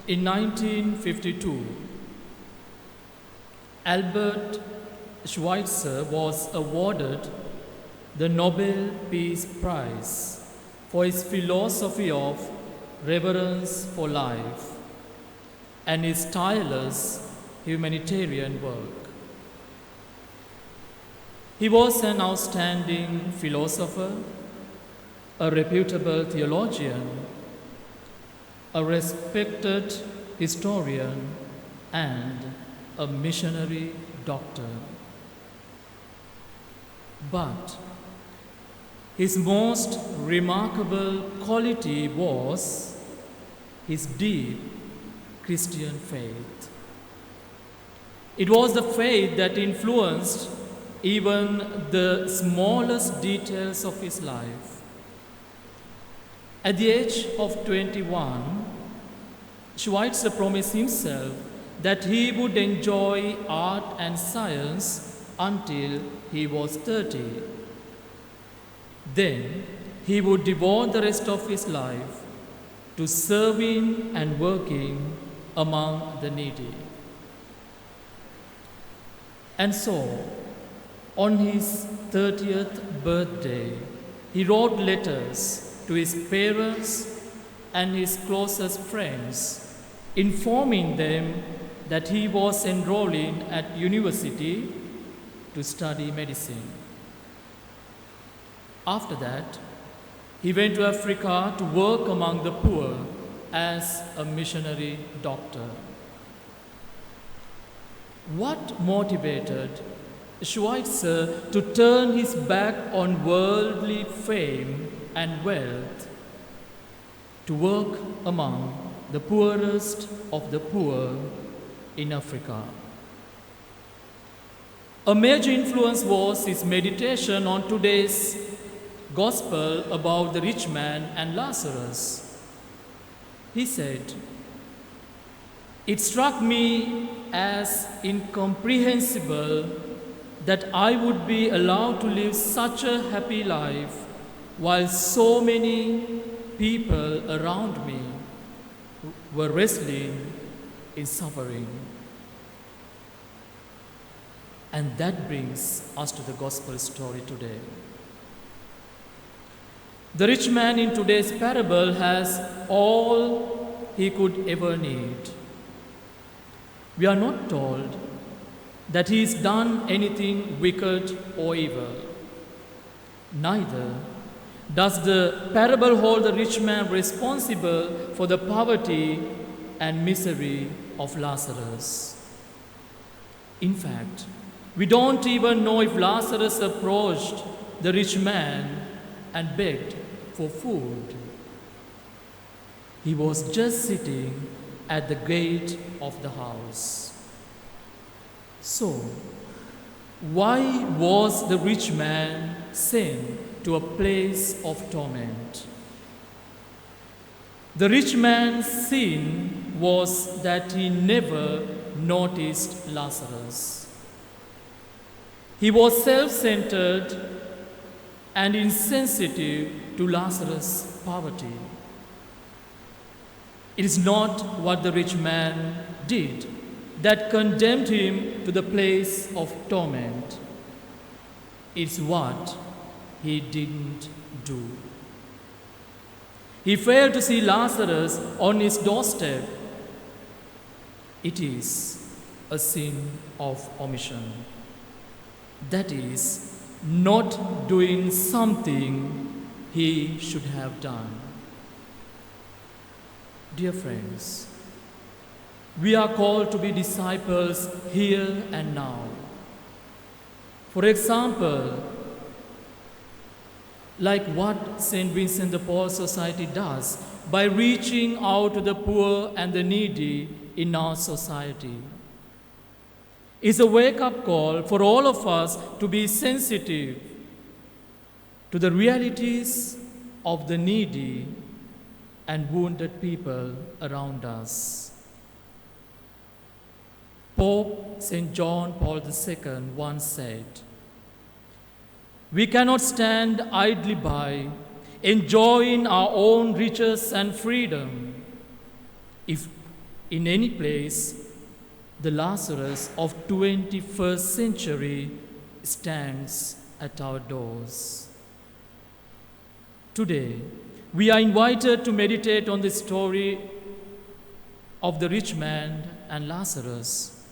In 1952, Albert Schweitzer was awarded the Nobel Peace Prize for his philosophy of reverence for life and his tireless humanitarian work. He was an outstanding philosopher, a reputable theologian, a respected historian, and a missionary doctor. But his most remarkable quality was his deep Christian faith. It was the faith that influenced even the smallest details of his life. At the age of 21, Schweitzer promised himself that he would enjoy art and science until he was 30. Then he would devote the rest of his life to serving and working among the needy. And so, on his 30th birthday, he wrote letters to his parents and his closest friends, informing them that he was enrolling at university to study medicine. After that, he went to Africa to work among the poor as a missionary doctor. What motivated Schweitzer to turn his back on worldly fame and wealth to work among the poorest of the poor in Africa? A major influence was his meditation on today's gospel about the rich man and Lazarus. He said, "It struck me as incomprehensible that I would be allowed to live such a happy life while so many people around me were wrestling in suffering." And that brings us to the gospel story today. The rich man in today's parable has all he could ever need. We are not told that he's done anything wicked or evil. Neither does the parable hold the rich man responsible for the poverty and misery of Lazarus. In fact, we don't even know if Lazarus approached the rich man and begged for food. He was just sitting at the gate of the house. So, why was the rich man sent to a place of torment? The rich man's sin was that he never noticed Lazarus. He was self-centered and insensitive to Lazarus' poverty. It is not what the rich man did that condemned him to the place of torment. It's what he didn't do. He failed to see Lazarus on his doorstep. It is a sin of omission. That is, not doing something he should have done. Dear friends, we are called to be disciples here and now. For example, like what St. Vincent de Paul Society does by reaching out to the poor and the needy in our society. It's a wake-up call for all of us to be sensitive to the realities of the needy and wounded people around us. Pope St. John Paul II once said, "We cannot stand idly by, enjoying our own riches and freedom, if in any place, the Lazarus of 21st century stands at our doors. Today, we are invited to meditate on the story of the rich man and Lazarus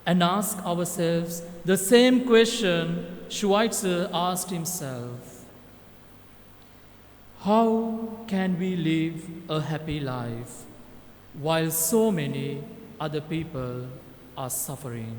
and ask ourselves the same question Schweitzer asked himself. How can we live a happy life while so many other people are suffering?